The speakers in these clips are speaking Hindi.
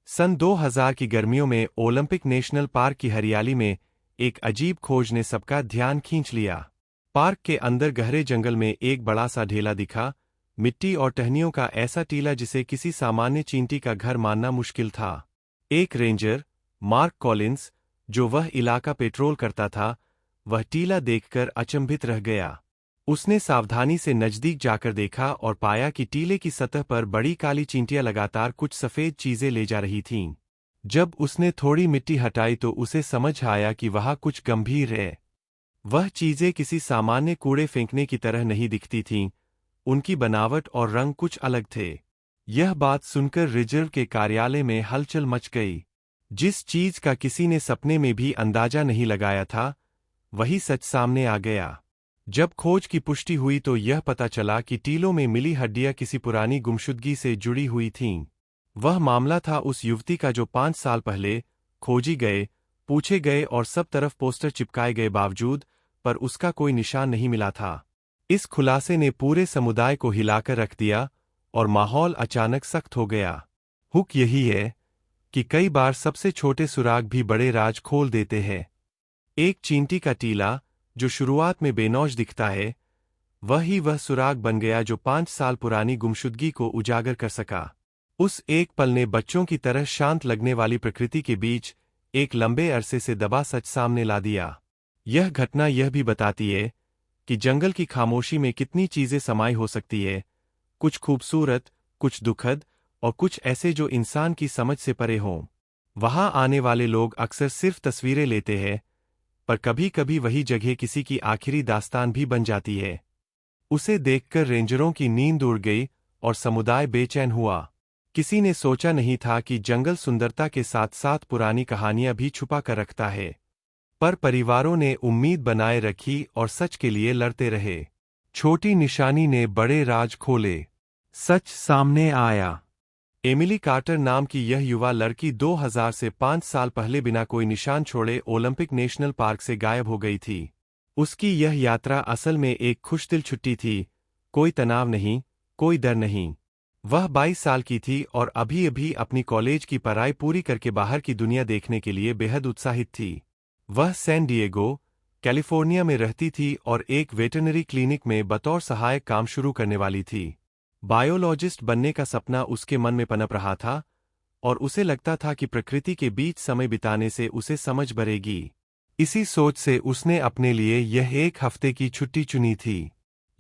सन 2000 की गर्मियों में ओलंपिक नेशनल पार्क की हरियाली में एक अजीब खोज ने सबका ध्यान खींच लिया। पार्क के अंदर गहरे जंगल में एक बड़ा सा ढेला दिखा, मिट्टी और टहनियों का ऐसा टीला जिसे किसी सामान्य चींटी का घर मानना मुश्किल था। एक रेंजर, मार्क कॉलिंस, जो वह इलाका पेट्रोल करता था, वह टीला देखकर अचंभित रह गया। उसने सावधानी से नजदीक जाकर देखा और पाया कि टीले की सतह पर बड़ी काली चींटियां लगातार कुछ सफेद चीजें ले जा रही थीं। जब उसने थोड़ी मिट्टी हटाई तो उसे समझ आया कि वहां कुछ गंभीर है। वह चीजें किसी सामान्य कूड़े फेंकने की तरह नहीं दिखती थीं, उनकी बनावट और रंग कुछ अलग थे। यह बात सुनकर रिजर्व के कार्यालय में हलचल मच गई। जिस चीज का किसी ने सपने में भी अंदाजा नहीं लगाया था, वही सच सामने आ गया। जब खोज की पुष्टि हुई तो यह पता चला कि टीलों में मिली हड्डियां किसी पुरानी गुमशुदगी से जुड़ी हुई थीं। वह मामला था उस युवती का जो 5 साल पहले खोजी गए, पूछे गए और सब तरफ पोस्टर चिपकाए गए बावजूद पर उसका कोई निशान नहीं मिला था। इस खुलासे ने पूरे समुदाय को हिलाकर रख दिया और माहौल अचानक सख्त हो गया। हुक यही है कि कई बार सबसे छोटे सुराग भी बड़े राज खोल देते हैं। एक चींटी का टीला, जो शुरुआत में बेनौज दिखता है, वह सुराग बन गया जो 5 साल पुरानी गुमशुदगी को उजागर कर सका। उस एक पल ने बच्चों की तरह शांत लगने वाली प्रकृति के बीच एक लंबे अरसे से दबा सच सामने ला दिया। यह घटना यह भी बताती है कि जंगल की खामोशी में कितनी चीजें समाई हो सकती है, कुछ खूबसूरत, कुछ दुखद और कुछ ऐसे जो इंसान की समझ से परे हों। वहां आने वाले लोग अक्सर सिर्फ तस्वीरें लेते हैं, पर कभी कभी वही जगह किसी की आखिरी दास्तान भी बन जाती है। उसे देखकर रेंजरों की नींद उड़ गई और समुदाय बेचैन हुआ। किसी ने सोचा नहीं था कि जंगल सुंदरता के साथ साथ पुरानी कहानियां भी छुपा कर रखता है। पर परिवारों ने उम्मीद बनाए रखी और सच के लिए लड़ते रहे। छोटी निशानी ने बड़े राज खोले। सच सामने आया। एमिली कार्टर नाम की यह युवा लड़की 2000 से 5 साल पहले बिना कोई निशान छोड़े ओलंपिक नेशनल पार्क से गायब हो गई थी। उसकी यह यात्रा असल में एक खुशदिल छुट्टी थी, कोई तनाव नहीं, कोई डर नहीं। वह 22 साल की थी और अभी अभी अपनी कॉलेज की पढ़ाई पूरी करके बाहर की दुनिया देखने के लिए बेहद उत्साहित थी। वह सैन डिएगो, कैलिफोर्निया में रहती थी और एक वेटरनरी क्लिनिक में बतौर सहायक काम शुरू करने वाली थी। बायोलॉजिस्ट बनने का सपना उसके मन में पनप रहा था और उसे लगता था कि प्रकृति के बीच समय बिताने से उसे समझ बढ़ेगी। इसी सोच से उसने अपने लिए यह 1 हफ्ते की छुट्टी चुनी थी।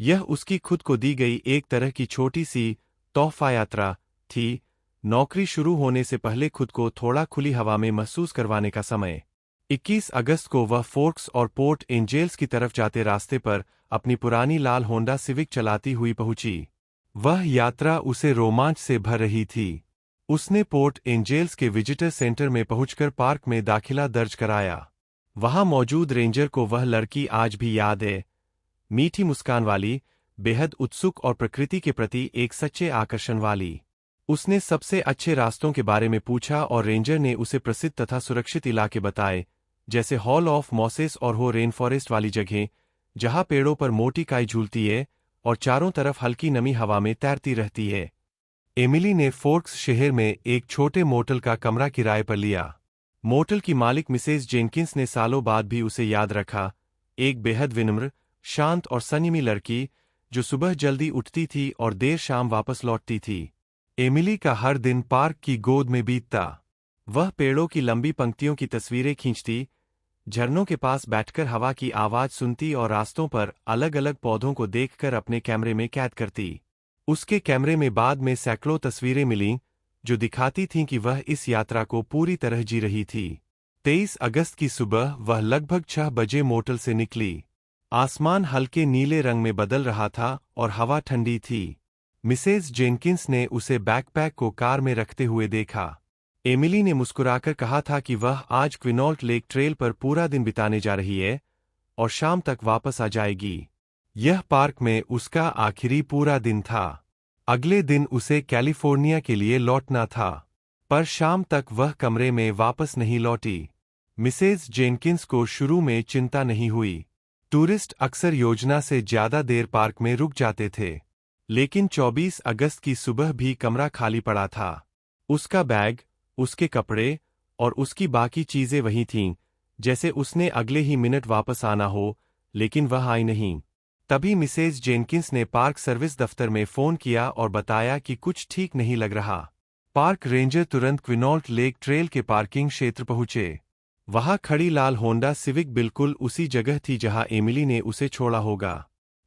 यह उसकी खुद को दी गई एक तरह की छोटी सी तोहफा यात्रा थी, नौकरी शुरू होने से पहले खुद को थोड़ा खुली हवा में महसूस करवाने का समय। 21 अगस्त को वह फोर्क्स और पोर्ट एंजेल्स की तरफ जाते रास्ते पर अपनी पुरानी लाल होंडा सिविक चलाती हुई पहुंची। वह यात्रा उसे रोमांच से भर रही थी। उसने पोर्ट एंजेल्स के विजिटर सेंटर में पहुंचकर पार्क में दाखिला दर्ज कराया। वहां मौजूद रेंजर को वह लड़की आज भी याद है, मीठी मुस्कान वाली, बेहद उत्सुक और प्रकृति के प्रति एक सच्चे आकर्षण वाली। उसने सबसे अच्छे रास्तों के बारे में पूछा और रेंजर ने उसे प्रसिद्ध तथा सुरक्षित इलाके बताए, जैसे हॉल ऑफ मॉसेस और हो रेन फॉरेस्ट वाली जगह, जहां पेड़ों पर मोटी काई झूलती है और चारों तरफ हल्की नमी हवा में तैरती रहती है। एमिली ने फोर्क्स शहर में एक छोटे मोटल का कमरा किराए पर लिया। मोटल की मालिक मिसेस जेनकिंस ने सालों बाद भी उसे याद रखा, एक बेहद विनम्र, शांत और संयमी लड़की जो सुबह जल्दी उठती थी और देर शाम वापस लौटती थी। एमिली का हर दिन पार्क की गोद में बीतता। वह पेड़ों की लंबी पंक्तियों की तस्वीरें खींचती, झरनों के पास बैठकर हवा की आवाज सुनती और रास्तों पर अलग अलग पौधों को देखकर अपने कैमरे में कैद करती। उसके कैमरे में बाद में सैकड़ों तस्वीरें मिलीं, जो दिखाती थीं कि वह इस यात्रा को पूरी तरह जी रही थी। 23 अगस्त की सुबह वह लगभग 6 बजे मोटल से निकली। आसमान हल्के नीले रंग में बदल रहा था और हवा ठंडी थी। मिसेस जेनकिंस ने उसे बैकपैक को कार में रखते हुए देखा। एमिली ने मुस्कुराकर कहा था कि वह आज क्विनॉल्ट लेक ट्रेल पर पूरा दिन बिताने जा रही है और शाम तक वापस आ जाएगी। यह पार्क में उसका आखिरी पूरा दिन था। अगले दिन उसे कैलिफोर्निया के लिए लौटना था, पर शाम तक वह कमरे में वापस नहीं लौटी। मिसेस जेनकिंस को शुरू में चिंता नहीं हुई। टूरिस्ट अक्सर योजना से ज्यादा देर पार्क में रुक जाते थे, लेकिन 24 अगस्त की सुबह भी कमरा खाली पड़ा था। उसका बैग, उसके कपड़े और उसकी बाकी चीजें वही थीं, जैसे उसने अगले ही मिनट वापस आना हो, लेकिन वह आई नहीं। तभी मिसेज जेनकिंस ने पार्क सर्विस दफ्तर में फोन किया और बताया कि कुछ ठीक नहीं लग रहा। पार्क रेंजर तुरंत क्विनॉल्ट लेक ट्रेल के पार्किंग क्षेत्र पहुंचे। वहां खड़ी लाल होंडा सिविक बिल्कुल उसी जगह थी जहां एमिली ने उसे छोड़ा होगा।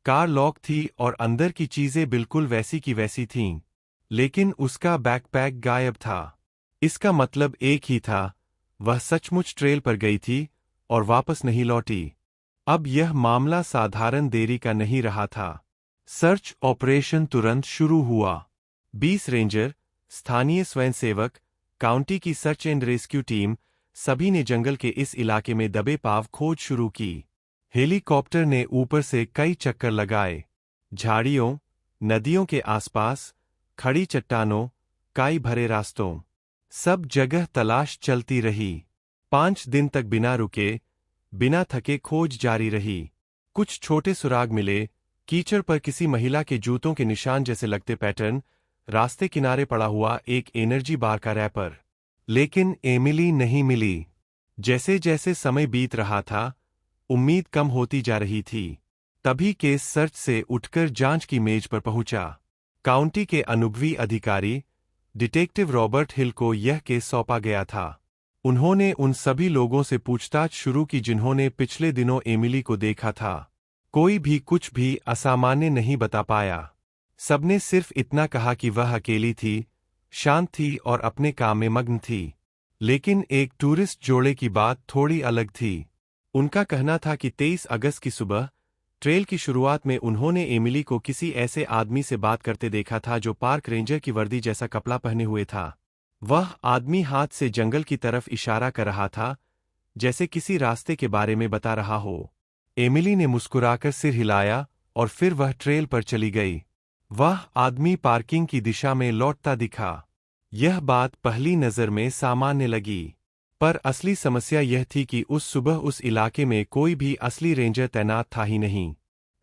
कार लॉक थी और अंदर की चीजें बिल्कुल वैसी की वैसी थीं, लेकिन उसका बैकपैक गायब था। इसका मतलब एक ही था, वह सचमुच ट्रेल पर गई थी और वापस नहीं लौटी। अब यह मामला साधारण देरी का नहीं रहा था। सर्च ऑपरेशन तुरंत शुरू हुआ। 20 रेंजर, स्थानीय स्वयंसेवक, काउंटी की सर्च एंड रेस्क्यू टीम, सभी ने जंगल के इस इलाके में दबे पाव खोज शुरू की। हेलीकॉप्टर ने ऊपर से कई चक्कर लगाए। झाड़ियों, नदियों के आसपास, खड़ी चट्टानों, काई भरे रास्तों, सब जगह तलाश चलती रही। 5 दिन तक बिना रुके, बिना थके खोज जारी रही। कुछ छोटे सुराग मिले, कीचड़ पर किसी महिला के जूतों के निशान जैसे लगते पैटर्न, रास्ते किनारे पड़ा हुआ एक एनर्जी बार का रैपर। लेकिन एमिली नहीं मिली। जैसे जैसे समय बीत रहा था, उम्मीद कम होती जा रही थी। तभी केस सर्च से उठकर जांच की मेज पर पहुंचा। काउंटी के अनुभवी अधिकारी, डिटेक्टिव रॉबर्ट हिल को यह केस सौंपा गया था। उन्होंने उन सभी लोगों से पूछताछ शुरू की जिन्होंने पिछले दिनों एमिली को देखा था। कोई भी कुछ भी असामान्य नहीं बता पाया। सबने सिर्फ इतना कहा कि वह अकेली थी, शांत थी और अपने काम में मग्न थी। लेकिन एक टूरिस्ट जोड़े की बात थोड़ी अलग थी। उनका कहना था कि 23 अगस्त की सुबह, ट्रेल की शुरुआत में उन्होंने एमिली को किसी ऐसे आदमी से बात करते देखा था जो पार्क रेंजर की वर्दी जैसा कपड़ा पहने हुए था। वह आदमी हाथ से जंगल की तरफ इशारा कर रहा था, जैसे किसी रास्ते के बारे में बता रहा हो। एमिली ने मुस्कुराकर सिर हिलाया और फिर वह ट्रेल पर चली गई। वह आदमी पार्किंग की दिशा में लौटता दिखा। यह बात पहली नज़र में सामान्य लगी, पर असली समस्या यह थी कि उस सुबह उस इलाके में कोई भी असली रेंजर तैनात था ही नहीं।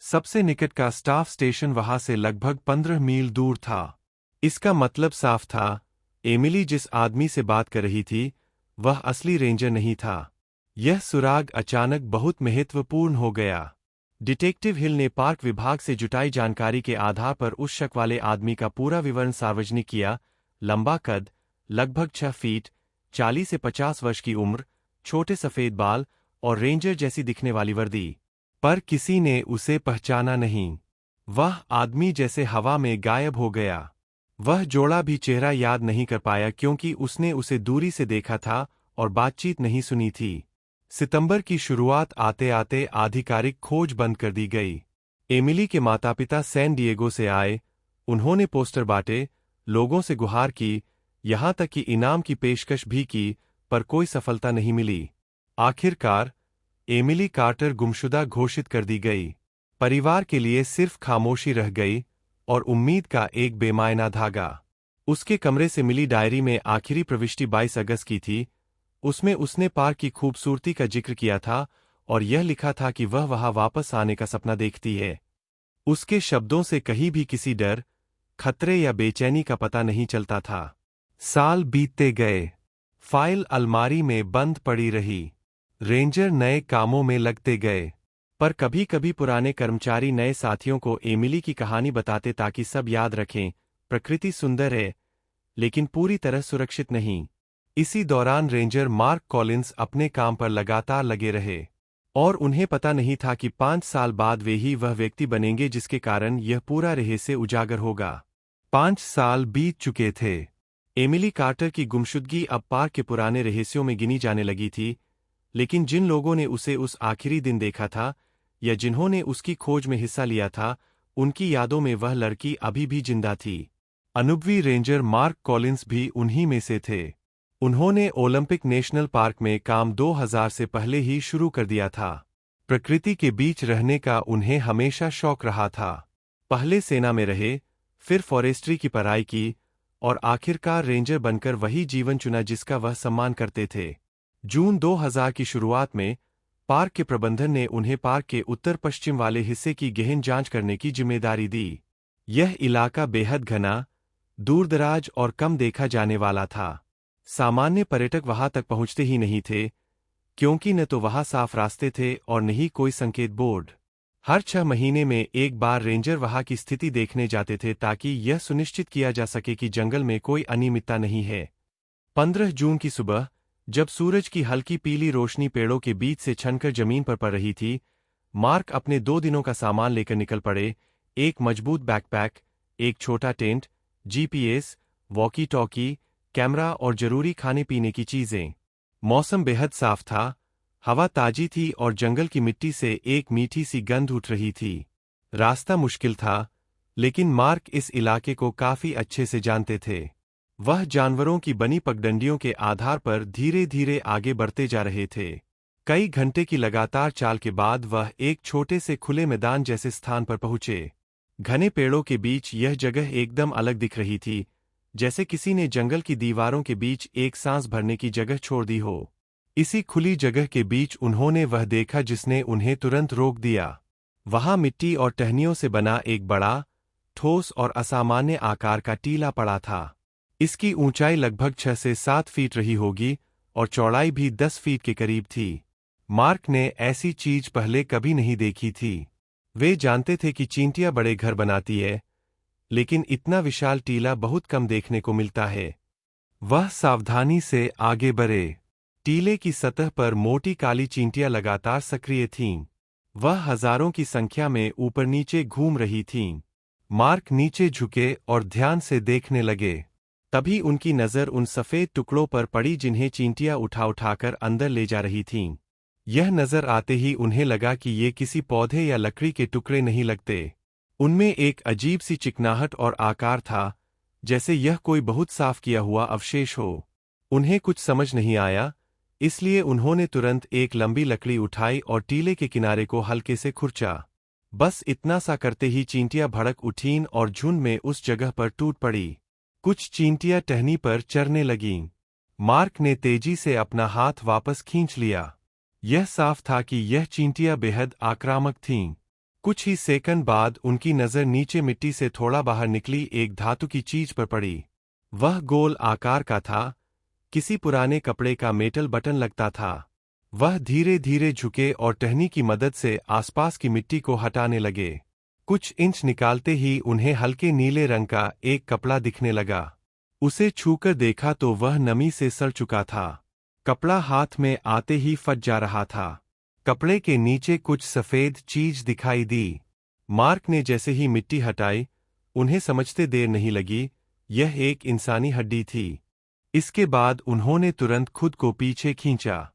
सबसे निकट का स्टाफ स्टेशन वहां से लगभग 15 मील दूर था। इसका मतलब साफ था, एमिली जिस आदमी से बात कर रही थी, वह असली रेंजर नहीं था। यह सुराग अचानक बहुत महत्वपूर्ण हो गया। डिटेक्टिव हिल ने पार्क विभाग से जुटाई जानकारी के आधार पर उस शक वाले आदमी का पूरा विवरण सार्वजनिक किया। लंबा कद, लगभग 6 फीट, 40 से 50 वर्ष की उम्र, छोटे सफेद बाल और रेंजर जैसी दिखने वाली वर्दी। पर किसी ने उसे पहचाना नहीं। वह आदमी जैसे हवा में गायब हो गया। वह जोड़ा भी चेहरा याद नहीं कर पाया क्योंकि उसने उसे दूरी से देखा था और बातचीत नहीं सुनी थी। सितंबर की शुरुआत आते आते आधिकारिक खोज बंद कर दी गई। एमिली के माता पिता सैन डिएगो से आए, उन्होंने पोस्टर बांटे, लोगों से गुहार की, यहां तक कि इनाम की पेशकश भी की, पर कोई सफलता नहीं मिली। आखिरकार, एमिली कार्टर गुमशुदा घोषित कर दी गई। परिवार के लिए सिर्फ खामोशी रह गई और उम्मीद का एक बेमायना धागा। उसके कमरे से मिली डायरी में आखिरी प्रविष्टि 22 अगस्त की थी। उसमें उसने पार्क की खूबसूरती का जिक्र किया था और यह लिखा था कि वह वहां वापस आने का सपना देखती है। उसके शब्दों से कहीं भी किसी डर, खतरे या बेचैनी का पता नहीं चलता था। साल बीतते गए। फाइल अलमारी में बंद पड़ी रही। रेंजर नए कामों में लगते गए, पर कभी कभी पुराने कर्मचारी नए साथियों को एमिली की कहानी बताते ताकि सब याद रखें, प्रकृति सुंदर है, लेकिन पूरी तरह सुरक्षित नहीं। इसी दौरान रेंजर मार्क कॉलिंस अपने काम पर लगातार लगे रहे, और उन्हें पता नहीं था कि 5 साल बाद वे ही वह व्यक्ति बनेंगे जिसके कारण यह पूरा रहस्य उजागर होगा। 5 साल बीत चुके थे। एमिली कार्टर की गुमशुदगी अब पार्क के पुराने रहस्यों में गिनी जाने लगी थी, लेकिन जिन लोगों ने उसे उस आखिरी दिन देखा था या जिन्होंने उसकी खोज में हिस्सा लिया था, उनकी यादों में वह लड़की अभी भी जिंदा थी। अनुभवी रेंजर मार्क कॉलिंस भी उन्हीं में से थे। उन्होंने ओलंपिक नेशनल पार्क में काम 2000 से पहले ही शुरू कर दिया था। प्रकृति के बीच रहने का उन्हें हमेशा शौक रहा था। पहले सेना में रहे, फिर फॉरेस्ट्री की पढ़ाई की और आखिरकार रेंजर बनकर वही जीवन चुना जिसका वह सम्मान करते थे। जून 2000 की शुरुआत में पार्क के प्रबंधन ने उन्हें पार्क के उत्तर पश्चिम वाले हिस्से की गहन जांच करने की जिम्मेदारी दी। यह इलाका बेहद घना, दूरदराज और कम देखा जाने वाला था। सामान्य पर्यटक वहां तक पहुंचते ही नहीं थे, क्योंकि न तो वहां साफ रास्ते थे और न ही कोई संकेत बोर्ड। हर 6 महीने में एक बार रेंजर वहां की स्थिति देखने जाते थे ताकि यह सुनिश्चित किया जा सके कि जंगल में कोई अनियमितता नहीं है। 15 जून की सुबह, जब सूरज की हल्की पीली रोशनी पेड़ों के बीच से छनकर जमीन पर पड़ रही थी, मार्क अपने 2 दिनों का सामान लेकर निकल पड़े। एक मजबूत बैकपैक, एक छोटा tent, GPS, walkie talkie, camera और जरूरी खाने पीने की चीजें। मौसम बेहद साफ था, हवा ताजी थी और जंगल की मिट्टी से एक मीठी सी गंध उठ रही थी। रास्ता मुश्किल था, लेकिन मार्क इस इलाके को काफी अच्छे से जानते थे। वह जानवरों की बनी पगडंडियों के आधार पर धीरे धीरे आगे बढ़ते जा रहे थे। कई घंटे की लगातार चाल के बाद वह एक छोटे से खुले मैदान जैसे स्थान पर पहुंचे। घने पेड़ों के बीच यह जगह एकदम अलग दिख रही थी, जैसे किसी ने जंगल की दीवारों के बीच एक सांस भरने की जगह छोड़ दी हो। इसी खुली जगह के बीच उन्होंने वह देखा जिसने उन्हें तुरंत रोक दिया। वहां मिट्टी और टहनियों से बना एक बड़ा, ठोस और असामान्य आकार का टीला पड़ा था। इसकी ऊंचाई लगभग 6 से 7 फीट रही होगी और चौड़ाई भी 10 फीट के करीब थी। मार्क ने ऐसी चीज पहले कभी नहीं देखी थी। वे जानते थे कि चींटियां बड़े घर बनाती है, लेकिन इतना विशाल टीला बहुत कम देखने को मिलता है। वह सावधानी से आगे बढ़े। टीले की सतह पर मोटी काली चींटियां लगातार सक्रिय थीं। वह हजारों की संख्या में ऊपर नीचे घूम रही थीं। मार्क नीचे झुके और ध्यान से देखने लगे। तभी उनकी नजर उन सफेद टुकड़ों पर पड़ी जिन्हें चींटियां उठा उठाकर अंदर ले जा रही थीं। यह नजर आते ही उन्हें लगा कि ये किसी पौधे या लकड़ी के टुकड़े नहीं लगते। उनमें एक अजीब सी चिकनाहट और आकार था, जैसे यह कोई बहुत साफ किया हुआ अवशेष हो। उन्हें कुछ समझ नहीं आया, इसलिए उन्होंने तुरंत एक लंबी लकड़ी उठाई और टीले के किनारे को हल्के से खुरचा। बस इतना सा करते ही चींटियां भड़क उठीं और झुंड में उस जगह पर टूट पड़ी। कुछ चींटियां टहनी पर चरने लगीं। मार्क ने तेजी से अपना हाथ वापस खींच लिया। यह साफ था कि यह चींटियां बेहद आक्रामक थीं। कुछ ही सेकंड बाद उनकी नजर नीचे मिट्टी से थोड़ा बाहर निकली एक धातु की चीज पर पड़ी। वह गोल आकार का था, किसी पुराने कपड़े का मेटल बटन लगता था। वह धीरे धीरे झुके और टहनी की मदद से आसपास की मिट्टी को हटाने लगे। कुछ इंच निकालते ही उन्हें हल्के नीले रंग का एक कपड़ा दिखने लगा। उसे छूकर देखा तो वह नमी से सड़ चुका था। कपड़ा हाथ में आते ही फट जा रहा था। कपड़े के नीचे कुछ सफेद चीज दिखाई दी। मार्क ने जैसे ही मिट्टी हटाई, उन्हें समझते देर नहीं लगी, यह एक इंसानी हड्डी थी। इसके बाद उन्होंने तुरंत खुद को पीछे खींचा।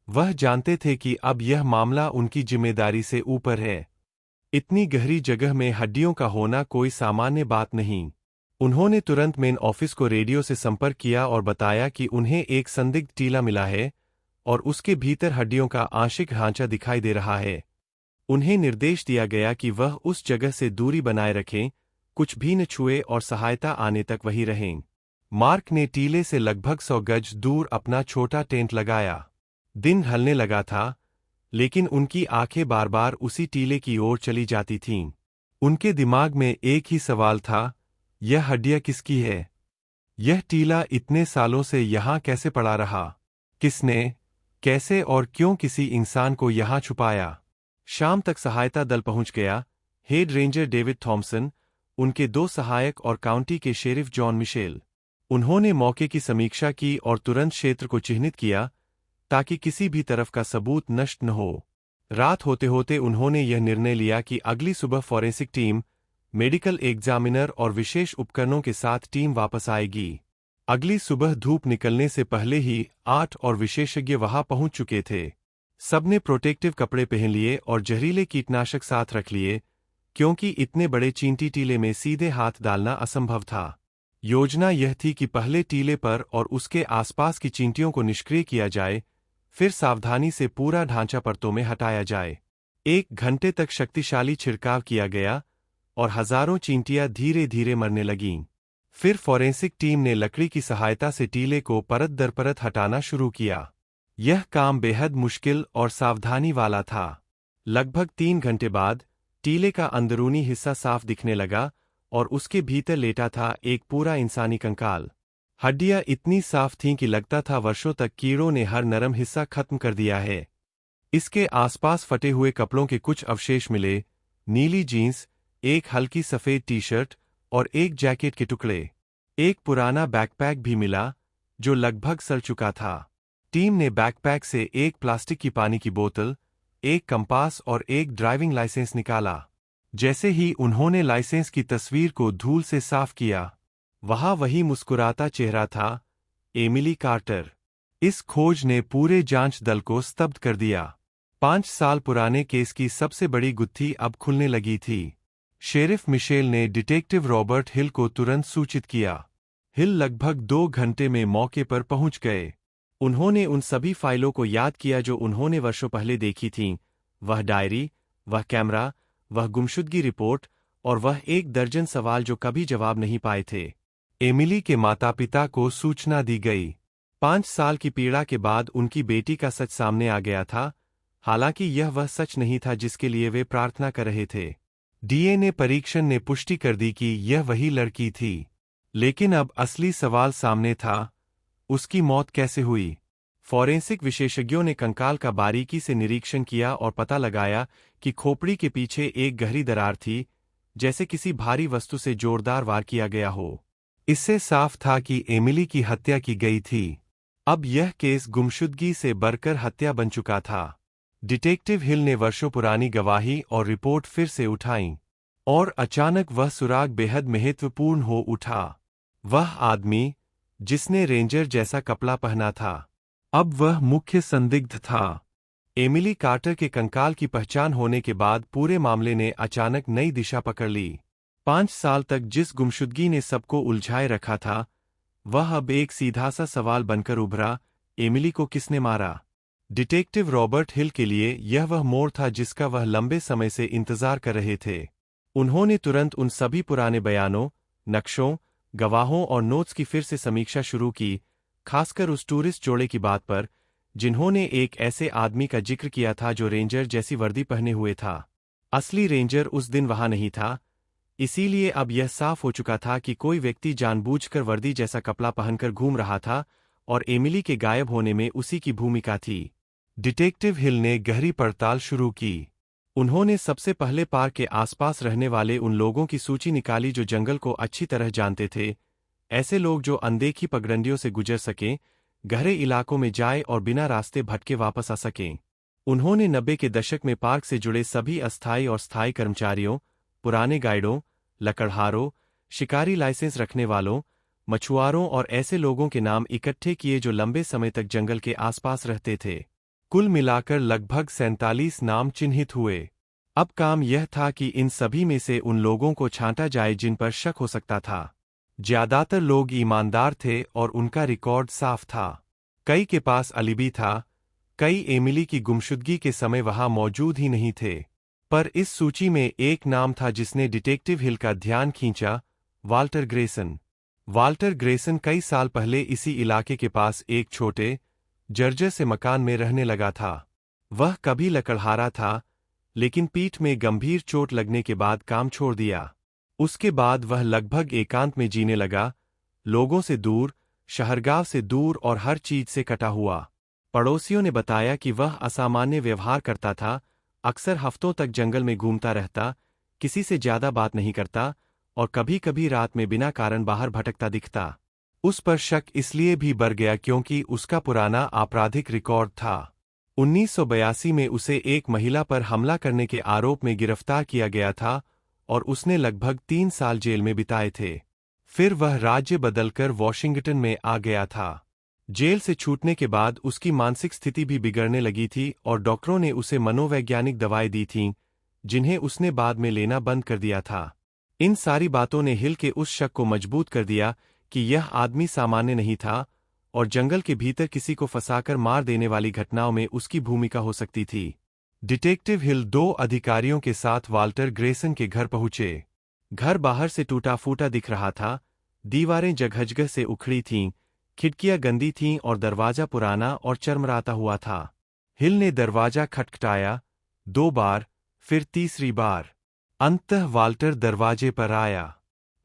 वह जानते थे कि अब यह मामला उनकी जिम्मेदारी से ऊपर है। इतनी गहरी जगह में हड्डियों का होना कोई सामान्य बात नहीं। उन्होंने तुरंत मेन ऑफिस को रेडियो से संपर्क किया और बताया कि उन्हें एक संदिग्ध टीला मिला है और उसके भीतर हड्डियों का आंशिक ढांचा दिखाई दे रहा है। उन्हें निर्देश दिया गया कि वह उस जगह से दूरी बनाए रखें, कुछ भी न छुए और सहायता आने तक वहीं रहें। मार्क ने टीले से लगभग 100 गज दूर अपना छोटा टेंट लगाया। दिन ढलने लगा था, लेकिन उनकी आंखें बार बार उसी टीले की ओर चली जाती थीं। उनके दिमाग में एक ही सवाल था, यह हड्डियां किसकी है? यह टीला इतने सालों से यहाँ कैसे पड़ा रहा? किसने, कैसे और क्यों किसी इंसान को यहाँ छुपाया? शाम तक सहायता दल पहुंच गया। हेड रेंजर डेविड थॉमसन, उनके 2 सहायक और काउंटी के शेरिफ जॉन मिशेल। उन्होंने मौके की समीक्षा की और तुरंत क्षेत्र को चिह्नित किया ताकि किसी भी तरफ का सबूत नष्ट न हो। रात होते होते उन्होंने यह निर्णय लिया कि अगली सुबह फॉरेंसिक टीम, मेडिकल एग्जामिनर और विशेष उपकरणों के साथ टीम वापस आएगी। अगली सुबह धूप निकलने से पहले ही 8 और विशेषज्ञ वहां पहुंच चुके थे। सबने प्रोटेक्टिव कपड़े पहन लिए और जहरीले कीटनाशक साथ रख लिए, क्योंकि इतने बड़े चींटी टीले में सीधे हाथ डालना असंभव था। योजना यह थी कि पहले टीले पर और उसके आसपास की चींटियों को निष्क्रिय किया जाए, फिर सावधानी से पूरा ढांचा परतों में हटाया जाए। 1 घंटे तक शक्तिशाली छिड़काव किया गया और हजारों चींटियां धीरे धीरे मरने लगीं। फिर फॉरेंसिक टीम ने लकड़ी की सहायता से टीले को परत दर परत हटाना शुरू किया। यह काम बेहद मुश्किल और सावधानी वाला था। लगभग 3 घंटे बाद टीले का अंदरूनी हिस्सा साफ दिखने लगा और उसके भीतर लेटा था एक पूरा इंसानी कंकाल। हड्डियां इतनी साफ थीं कि लगता था वर्षों तक कीड़ों ने हर नरम हिस्सा खत्म कर दिया है। इसके आसपास फटे हुए कपड़ों के कुछ अवशेष मिले, नीली जीन्स, एक हल्की सफेद टी शर्ट और एक जैकेट के टुकड़े। एक पुराना बैकपैक भी मिला, जो लगभग सड़ चुका था। टीम ने बैकपैक से एक प्लास्टिक की पानी की बोतल, एक कंपास और एक ड्राइविंग लाइसेंस निकाला। जैसे ही उन्होंने लाइसेंस की तस्वीर को धूल से साफ किया, वहां वही मुस्कुराता चेहरा था, एमिली कार्टर। इस खोज ने पूरे जांच दल को स्तब्ध कर दिया। 5 साल पुराने केस की सबसे बड़ी गुत्थी अब खुलने लगी थी। शेरिफ मिशेल ने डिटेक्टिव रॉबर्ट हिल को तुरंत सूचित किया। हिल लगभग 2 घंटे में मौके पर पहुंच गए। उन्होंने उन सभी फाइलों को याद किया जो उन्होंने वर्षों पहले देखी थीं, वह डायरी, वह कैमरा, वह गुमशुदगी रिपोर्ट और वह 1 दर्जन सवाल जो कभी जवाब नहीं पाए थे। एमिली के माता-पिता को सूचना दी गई। 5 साल की पीड़ा के बाद उनकी बेटी का सच सामने आ गया था, हालांकि यह वह सच नहीं था जिसके लिए वे प्रार्थना कर रहे थे। डीएनए परीक्षण ने पुष्टि कर दी कि यह वही लड़की थी। लेकिन अब असली सवाल सामने था, उसकी मौत कैसे हुई? फॉरेंसिक विशेषज्ञों ने कंकाल का बारीकी से निरीक्षण किया और पता लगाया कि खोपड़ी के पीछे एक गहरी दरार थी, जैसे किसी भारी वस्तु से जोरदार वार किया गया हो। इससे साफ था कि एमिली की हत्या की गई थी। अब यह केस गुमशुदगी से बढ़कर हत्या बन चुका था। डिटेक्टिव हिल ने वर्षों पुरानी गवाही और रिपोर्ट फिर से उठाई, और अचानक वह सुराग बेहद महत्वपूर्ण हो उठा। वह आदमी, जिसने रेंजर जैसा कपड़ा पहना था, अब वह मुख्य संदिग्ध था। एमिली कार्टर के कंकाल की पहचान होने के बाद पूरे मामले ने अचानक नई दिशा पकड़ ली। 5 साल तक जिस गुमशुदगी ने सबको उलझाए रखा था, वह अब एक सीधा सा सवाल बनकर उभरा, एमिली को किसने मारा? डिटेक्टिव रॉबर्ट हिल के लिए यह वह मोड़ था जिसका वह लंबे समय से इंतजार कर रहे थे। उन्होंने तुरंत उन सभी पुराने बयानों, नक्शों, गवाहों और नोट्स की फिर से समीक्षा शुरू की, खासकर उस टूरिस्ट जोड़े की बात पर, जिन्होंने एक ऐसे आदमी का जिक्र किया था जो रेंजर जैसी वर्दी पहने हुए था। असली रेंजर उस दिन वहां नहीं था, इसीलिए अब यह साफ हो चुका था कि कोई व्यक्ति जानबूझकर वर्दी जैसा कपड़ा पहनकर घूम रहा था, और एमिली के गायब होने में उसी की भूमिका थी। डिटेक्टिव हिल ने गहरी पड़ताल शुरू की। उन्होंने सबसे पहले पार्क के आसपास रहने वाले उन लोगों की सूची निकाली जो जंगल को अच्छी तरह जानते थे, ऐसे लोग जो अनदेखी पगडंडियों से गुजर सकें, गहरे इलाकों में जाए और बिना रास्ते भटके वापस आ सकें। उन्होंने 90 के दशक में पार्क से जुड़े सभी अस्थायी और स्थायी कर्मचारियों, पुराने गाइडों, लकड़हारों, शिकारी लाइसेंस रखने वालों, मछुआरों और ऐसे लोगों के नाम इकट्ठे किए जो लंबे समय तक जंगल के आसपास रहते थे। कुल मिलाकर लगभग 47 नाम चिन्हित हुए। अब काम यह था कि इन सभी में से उन लोगों को छांटा जाए जिन पर शक हो सकता था। ज्यादातर लोग ईमानदार थे और उनका रिकॉर्ड साफ था। कई के पास अलिबी था, कई एमिली की गुमशुदगी के समय वहां मौजूद ही नहीं थे। पर इस सूची में एक नाम था जिसने डिटेक्टिव हिल का ध्यान खींचा, वाल्टर ग्रेसन। वाल्टर ग्रेसन कई साल पहले इसी इलाके के पास एक छोटे, जर्जर से मकान में रहने लगा था। वह कभी लकड़हारा था, लेकिन पीठ में गंभीर चोट लगने के बाद काम छोड़ दिया। उसके बाद वह लगभग एकांत में जीने लगा, लोगों से दूर, शहरगांव से दूर और हर चीज से कटा हुआ। पड़ोसियों ने बताया कि वह असामान्य व्यवहार करता था, अक्सर हफ्तों तक जंगल में घूमता रहता, किसी से ज्यादा बात नहीं करता और कभी-कभी रात में बिना कारण बाहर भटकता दिखता। उस पर शक इसलिए भी बढ़ गया क्योंकि उसका पुराना आपराधिक रिकॉर्ड था। 1982 में उसे एक महिला पर हमला करने के आरोप में गिरफ्तार किया गया था और उसने लगभग 3 साल जेल में बिताए थे। फिर वह राज्य बदलकर वॉशिंगटन में आ गया था। जेल से छूटने के बाद उसकी मानसिक स्थिति भी बिगड़ने लगी थी और डॉक्टरों ने उसे मनोवैज्ञानिक दवाएं दी थीं, जिन्हें उसने बाद में लेना बंद कर दिया था। इन सारी बातों ने हिल के उस शक को मजबूत कर दिया कि यह आदमी सामान्य नहीं था और जंगल के भीतर किसी को फंसाकर मार देने वाली घटनाओं में उसकी भूमिका हो सकती थी। डिटेक्टिव हिल 2 अधिकारियों के साथ वाल्टर ग्रेसन के घर पहुंचे। घर बाहर से टूटा-फूटा दिख रहा था, दीवारें जगह-जगह से उखड़ी थीं, खिड़कियां गंदी थीं और दरवाजा पुराना और चरमराता हुआ था। हिल ने दरवाजा खटखटाया, 2 बार, फिर तीसरी बार। अंततः वाल्टर दरवाजे पर आया।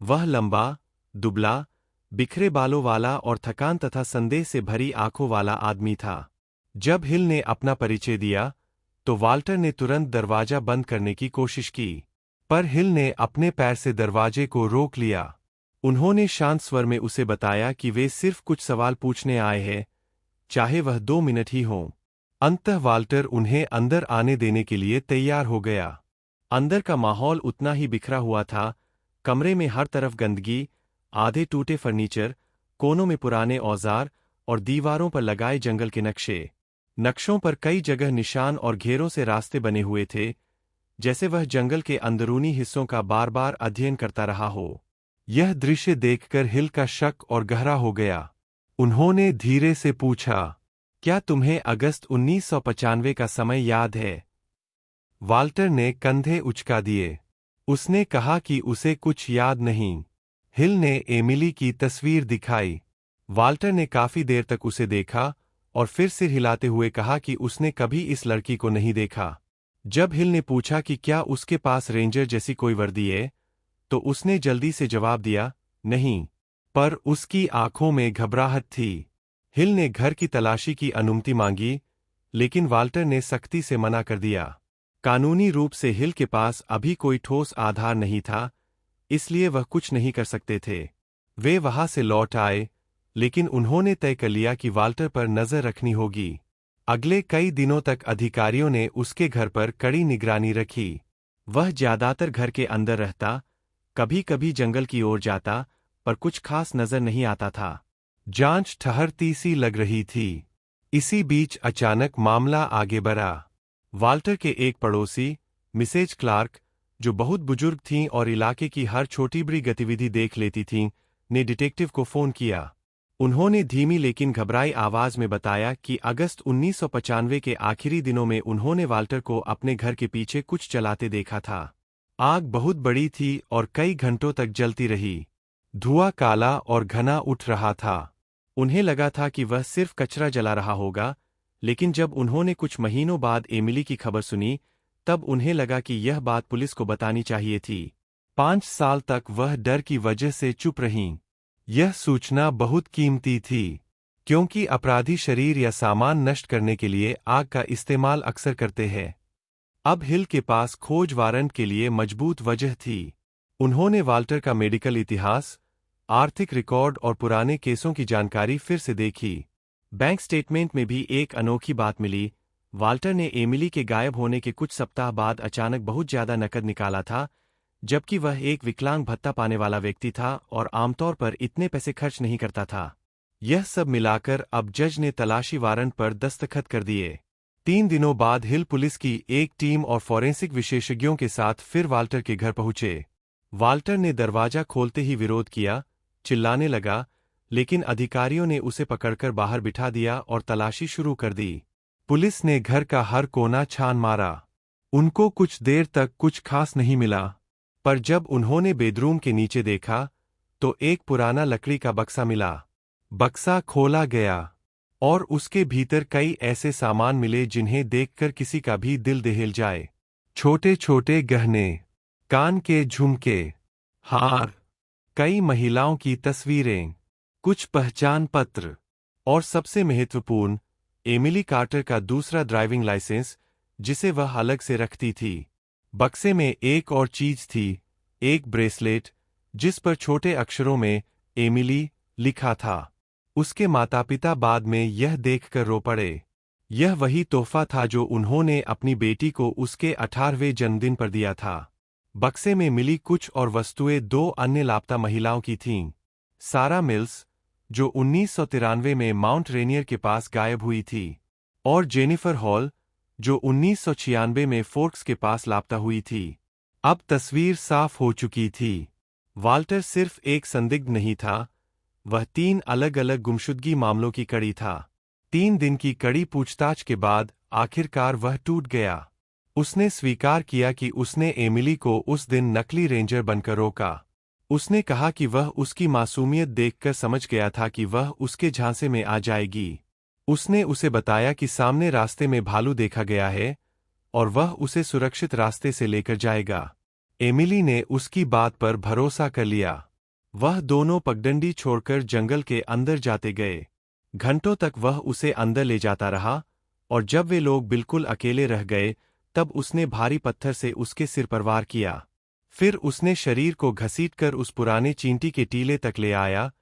वह लंबा, दुबला, बिखरे बालों वाला और थकान तथा संदेह से भरी आंखों वाला आदमी था। जब हिल ने अपना परिचय दिया तो वाल्टर ने तुरंत दरवाजा बंद करने की कोशिश की, पर हिल ने अपने पैर से दरवाजे को रोक लिया। उन्होंने शांत स्वर में उसे बताया कि वे सिर्फ कुछ सवाल पूछने आए हैं, चाहे वह 2 मिनट ही हों। अंततः वाल्टर उन्हें अंदर आने देने के लिए तैयार हो गया। अंदर का माहौल उतना ही बिखरा हुआ था। कमरे में हर तरफ गंदगी, आधे टूटे फर्नीचर, कोनों में पुराने औजार और दीवारों पर लगाए जंगल के नक्शे। नक्शों पर कई जगह निशान और घेरों से रास्ते बने हुए थे, जैसे वह जंगल के अंदरूनी हिस्सों का बार-बार अध्ययन करता रहा हो। यह दृश्य देखकर हिल का शक और गहरा हो गया। उन्होंने धीरे से पूछा, क्या तुम्हें अगस्त 1995 का समय याद है? वाल्टर ने कंधे उचका दिए। उसने कहा कि उसे कुछ याद नहीं। हिल ने एमिली की तस्वीर दिखाई। वाल्टर ने काफी देर तक उसे देखा और फिर सिर हिलाते हुए कहा कि उसने कभी इस लड़की को नहीं देखा। जब हिल ने पूछा कि क्या उसके पास रेंजर जैसी कोई वर्दी है, तो उसने जल्दी से जवाब दिया, नहीं। पर उसकी आंखों में घबराहट थी। हिल ने घर की तलाशी की अनुमति मांगी, लेकिन वाल्टर ने सख्ती से मना कर दिया। कानूनी रूप से हिल के पास अभी कोई ठोस आधार नहीं था, इसलिए वह कुछ नहीं कर सकते थे। वे वहां से लौट आए, लेकिन उन्होंने तय कर लिया कि वाल्टर पर नजर रखनी होगी। अगले कई दिनों तक अधिकारियों ने उसके घर पर कड़ी निगरानी रखी। वह ज्यादातर घर के अंदर रहता, कभी-कभी जंगल की ओर जाता, पर कुछ खास नजर नहीं आता था। जांच ठहरती सी लग रही थी। इसी बीच अचानक मामला आगे बढ़ा। वाल्टर के एक पड़ोसी, मिसेज क्लार्क, जो बहुत बुजुर्ग थीं और इलाके की हर छोटी बड़ी गतिविधि देख लेती थीं, ने डिटेक्टिव को फोन किया। उन्होंने धीमी लेकिन घबराई आवाज में बताया कि अगस्त 1995 के आखिरी दिनों में उन्होंने वाल्टर को अपने घर के पीछे कुछ जलाते देखा था। आग बहुत बड़ी थी और कई घंटों तक जलती रही। धुआं काला और घना उठ रहा था। उन्हें लगा था कि वह सिर्फ कचरा जला रहा होगा, लेकिन जब उन्होंने कुछ महीनों बाद एमिली की खबर सुनी, तब उन्हें लगा कि यह बात पुलिस को बतानी चाहिए थी। 5 साल तक वह डर की वजह से चुप रहीं। यह सूचना बहुत कीमती थी, क्योंकि अपराधी शरीर या सामान नष्ट करने के लिए आग का इस्तेमाल अक्सर करते हैं। अब हिल के पास खोज वारंट के लिए मजबूत वजह थी। उन्होंने वाल्टर का मेडिकल इतिहास, आर्थिक रिकॉर्ड और पुराने केसों की जानकारी फिर से देखी। बैंक स्टेटमेंट में भी एक अनोखी बात मिली। वाल्टर ने एमिली के गायब होने के कुछ सप्ताह बाद अचानक बहुत ज्यादा नकद निकाला था, जबकि वह एक विकलांग भत्ता पाने वाला व्यक्ति था और आमतौर पर इतने पैसे खर्च नहीं करता था। यह सब मिलाकर अब जज ने तलाशी वारंट पर दस्तखत कर दिए। 3 दिनों बाद हिल पुलिस की एक टीम और फॉरेंसिक विशेषज्ञों के साथ फिर वाल्टर के घर पहुंचे। वाल्टर ने दरवाजा खोलते ही विरोध किया, चिल्लाने लगा, लेकिन अधिकारियों ने उसे पकड़कर बाहर बिठा दिया और तलाशी शुरू कर दी। पुलिस ने घर का हर कोना छान मारा। उनको कुछ देर तक कुछ खास नहीं मिला, पर जब उन्होंने बेडरूम के नीचे देखा, तो एक पुराना लकड़ी का बक्सा मिला। बक्सा खोला गया और उसके भीतर कई ऐसे सामान मिले जिन्हें देखकर किसी का भी दिल दहल जाए। छोटे-छोटे गहने, कान के झुमके, हार, कई महिलाओं की तस्वीरें, कुछ पहचान पत्र और सबसे महत्वपूर्ण, एमिली कार्टर का दूसरा ड्राइविंग लाइसेंस, जिसे वह अलग से रखती थी। बक्से में एक और चीज थी, एक ब्रेसलेट, जिस पर छोटे अक्षरों में एमिली लिखा था। उसके माता-पिता बाद में यह देखकर रो पड़े। यह वही तोहफा था जो उन्होंने अपनी बेटी को उसके 18वें जन्मदिन पर दिया था। बक्से में मिली कुछ और वस्तुएं 2 अन्य लापता महिलाओं की थीं। सारा मिल्स, जो 1993 में माउंट रेनियर के पास गायब हुई थी, और जेनिफर हॉल, जो 1996 में फोर्क्स के पास लापता हुई थी। अब तस्वीर साफ हो चुकी थी। वाल्टर सिर्फ एक संदिग्ध नहीं था, वह 3 अलग-अलग गुमशुदगी मामलों की कड़ी था। 3 दिन की कड़ी पूछताछ के बाद आखिरकार वह टूट गया। उसने स्वीकार किया कि उसने एमिली को उस दिन नकली रेंजर बनकर रोका। उसने कहा कि वह उसकी मासूमियत देखकर समझ गया था कि वह उसके झांसे में आ जाएगी। उसने उसे बताया कि सामने रास्ते में भालू देखा गया है और वह उसे सुरक्षित रास्ते से लेकर जाएगा। एमिली ने उसकी बात पर भरोसा कर लिया। वह दोनों पगडंडी छोड़कर जंगल के अंदर जाते गए। घंटों तक वह उसे अंदर ले जाता रहा, और जब वे लोग बिल्कुल अकेले रह गए, तब उसने भारी पत्थर से उसके सिर पर वार किया। फिर उसने शरीर को घसीटकर उस पुराने चींटी के टीले तक ले आया,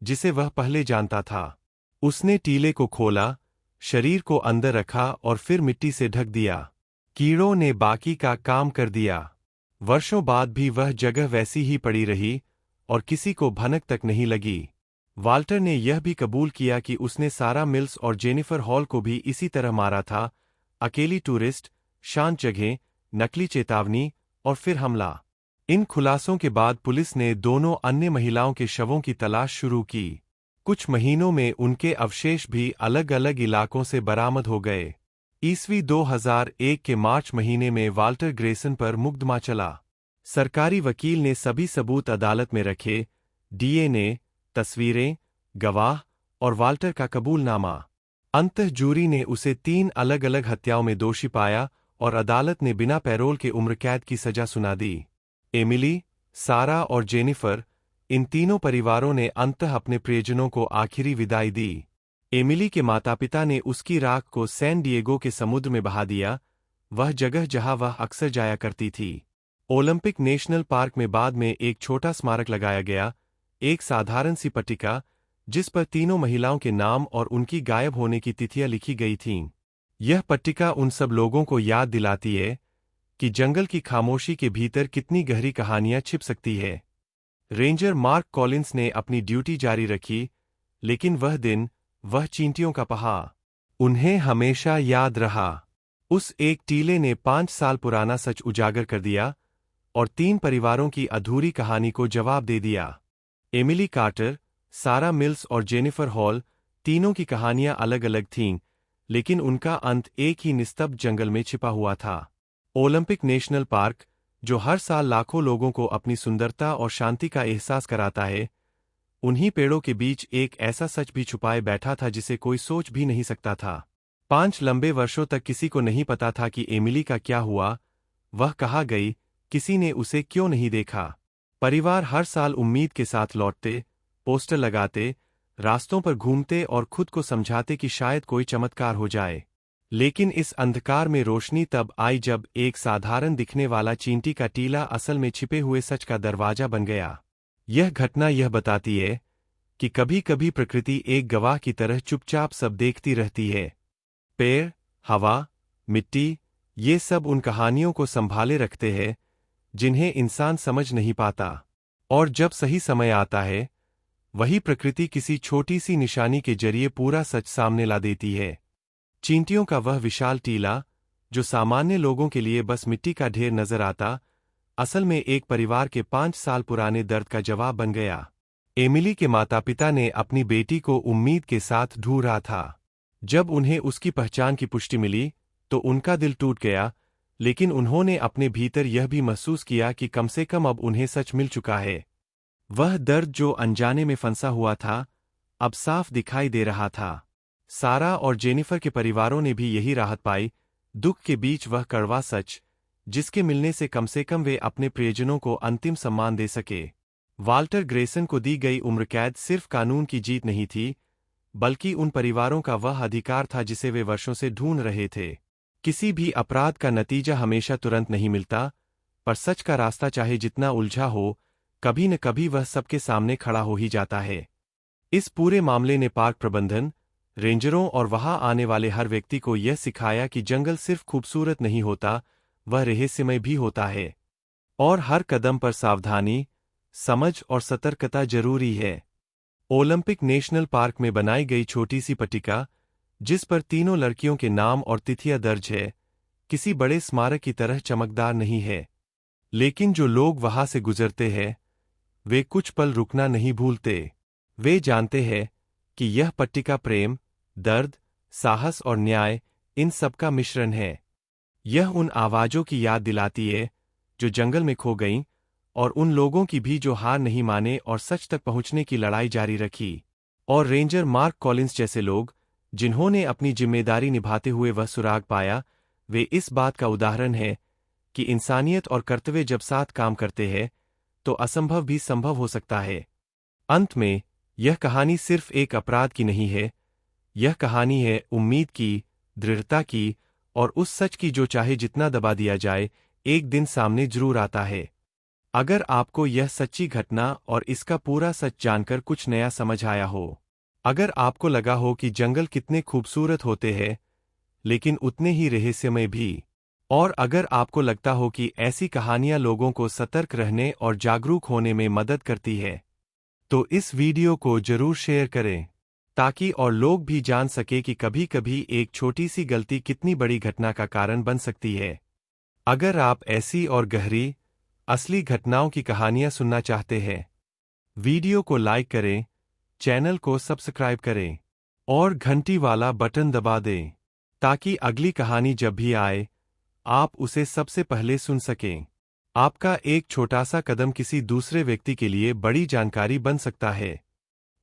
जिसे वह पहले जानता था। उसने टीले को खोला, शरीर को अंदर रखा और फिर मिट्टी से ढक दिया। कीड़ों ने बाकी का काम कर दिया। वर्षों बाद भी वह जगह वैसी ही पड़ी रही, और किसी को भनक तक नहीं लगी। वाल्टर ने यह भी कबूल किया कि उसने सारा मिल्स और जेनिफर हॉल को भी इसी तरह मारा था। अकेली टूरिस्ट, शांत जगह, नकली चेतावनी और फिर हमला। इन खुलासों के बाद पुलिस ने दोनों अन्य महिलाओं के शवों की तलाश शुरू की। कुछ महीनों में उनके अवशेष भी अलग अलग इलाकों से बरामद हो गए। ईस्वी 2001 के मार्च महीने में वाल्टर ग्रेसन पर मुकदमा चला। सरकारी वकील ने सभी सबूत अदालत में रखे, डीएनए, तस्वीरें, गवाह और वाल्टर का कबूलनामा। अंततः जूरी ने उसे 3 अलग अलग हत्याओं में दोषी पाया और अदालत ने बिना पैरोल के उम्र कैद की सजा सुना दी। एमिली, सारा और जेनिफर, इन तीनों परिवारों ने अंततः अपने प्रियजनों को आखिरी विदाई दी। एमिली के माता-पिता ने उसकी राख को सैन डिएगो के समुद्र में बहा दिया, वह जगह जहां वह अक्सर जाया करती थी। ओलंपिक नेशनल पार्क में बाद में एक छोटा स्मारक लगाया गया, एक साधारण सी पट्टिका, जिस पर तीनों महिलाओं के नाम और उनकी गायब होने की तिथियां लिखी गई थीं। यह पट्टिका उन सब लोगों को याद दिलाती है कि जंगल की खामोशी के भीतर कितनी गहरी कहानियां छिप सकती है। रेंजर मार्क कॉलिंस ने अपनी ड्यूटी जारी रखी, लेकिन वह दिन, वह चींटियों का पहाड़, उन्हें हमेशा याद रहा। उस एक टीले ने 5 साल पुराना सच उजागर कर दिया और 3 परिवारों की अधूरी कहानी को जवाब दे दिया। एमिली कार्टर, सारा मिल्स और जेनिफर हॉल, तीनों की कहानियां अलग अलग थीं, लेकिन उनका अंत एक ही निस्तब्ध जंगल में छिपा हुआ था। ओलंपिक नेशनल पार्क, जो हर साल लाखों लोगों को अपनी सुंदरता और शांति का एहसास कराता है, उन्हीं पेड़ों के बीच एक ऐसा सच भी छुपाए बैठा था जिसे कोई सोच भी नहीं सकता था। 5 लंबे वर्षों तक किसी को नहीं पता था कि एमिली का क्या हुआ, वह कहाँ गई, किसी ने उसे क्यों नहीं देखा। परिवार हर साल उम्मीद के साथ लौटते, पोस्टर लगाते, रास्तों पर घूमते और खुद को समझाते कि शायद कोई चमत्कार हो जाए। लेकिन इस अंधकार में रोशनी तब आई जब एक साधारण दिखने वाला चींटी का टीला असल में छिपे हुए सच का दरवाजा बन गया। यह घटना यह बताती है कि कभी-कभी प्रकृति एक गवाह की तरह चुपचाप सब देखती रहती है। पेड़, हवा, मिट्टी, ये सब उन कहानियों को संभाले रखते हैं जिन्हें इंसान समझ नहीं पाता। और जब सही समय आता है, वही प्रकृति किसी छोटी सी निशानी के जरिए पूरा सच सामने ला देती है। चींटियों का वह विशाल टीला, जो सामान्य लोगों के लिए बस मिट्टी का ढेर नजर आता, असल में एक परिवार के 5 साल पुराने दर्द का जवाब बन गया। एमिली के माता-पिता ने अपनी बेटी को उम्मीद के साथ ढूंढा था। जब उन्हें उसकी पहचान की पुष्टि मिली, तो उनका दिल टूट गया, लेकिन उन्होंने अपने भीतर यह भी महसूस किया कि कम से कम अब उन्हें सच मिल चुका है। वह दर्द जो अनजाने में फंसा हुआ था, अब साफ दिखाई दे रहा था। सारा और जेनिफर के परिवारों ने भी यही राहत पाई, दुख के बीच वह कड़वा सच, जिसके मिलने से कम वे अपने प्रियजनों को अंतिम सम्मान दे सके। वाल्टर ग्रेसन को दी गई उम्र कैद सिर्फ कानून की जीत नहीं थी, बल्कि उन परिवारों का वह अधिकार था जिसे वे वर्षों से ढूंढ रहे थे। किसी भी अपराध का नतीजा हमेशा तुरंत नहीं मिलता, पर सच का रास्ता चाहे जितना उलझा हो, कभी न कभी वह सबके सामने खड़ा हो ही जाता है। इस पूरे मामले ने पार्क प्रबंधन, रेंजरों और वहां आने वाले हर व्यक्ति को यह सिखाया कि जंगल सिर्फ खूबसूरत नहीं होता, वह रहस्यमय भी होता है। और हर कदम पर सावधानी, समझ और सतर्कता जरूरी है। ओलंपिक नेशनल पार्क में बनाई गई छोटी सी पट्टिका, जिस पर तीनों लड़कियों के नाम और तिथियां दर्ज है, किसी बड़े स्मारक की तरह चमकदार नहीं है, लेकिन जो लोग वहां से गुजरते हैं, वे कुछ पल रुकना नहीं भूलते। वे जानते हैं कि यह पट्टिका प्रेम, दर्द, साहस और न्याय, इन सब का मिश्रण है। यह उन आवाजों की याद दिलाती है जो जंगल में खो गईं, और उन लोगों की भी जो हार नहीं माने और सच तक पहुंचने की लड़ाई जारी रखी। और रेंजर मार्क कॉलिंस जैसे लोग, जिन्होंने अपनी जिम्मेदारी निभाते हुए वह सुराग पाया, वे इस बात का उदाहरण है कि इंसानियत और कर्तव्य जब साथ काम करते हैं, तो असंभव भी संभव हो सकता है। अंत में, यह कहानी सिर्फ एक अपराध की नहीं है, यह कहानी है उम्मीद की, दृढ़ता की और उस सच की जो चाहे जितना दबा दिया जाए, एक दिन सामने जरूर आता है। अगर आपको यह सच्ची घटना और इसका पूरा सच जानकर कुछ नया समझ आया हो, अगर आपको लगा हो कि जंगल कितने खूबसूरत होते हैं, लेकिन उतने ही रहस्यमय भी, और अगर आपको लगता हो कि ऐसी कहानियां लोगों को सतर्क रहने और जागरूक होने में मदद करती है, तो इस वीडियो को जरूर शेयर करें, ताकि और लोग भी जान सके कि कभी-कभी एक छोटी सी गलती कितनी बड़ी घटना का कारण बन सकती है। अगर आप ऐसी और गहरी, असली घटनाओं की कहानियां सुनना चाहते हैं, वीडियो को लाइक करें, चैनल को सब्सक्राइब करें और घंटी वाला बटन दबा दें, ताकि अगली कहानी जब भी आए, आप उसे सबसे पहले सुन सकें। आपका एक छोटा सा कदम किसी दूसरे व्यक्ति के लिए बड़ी जानकारी बन सकता है।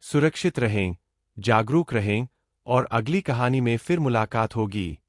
सुरक्षित रहें, जागरूक रहें और अगली कहानी में फिर मुलाकात होगी।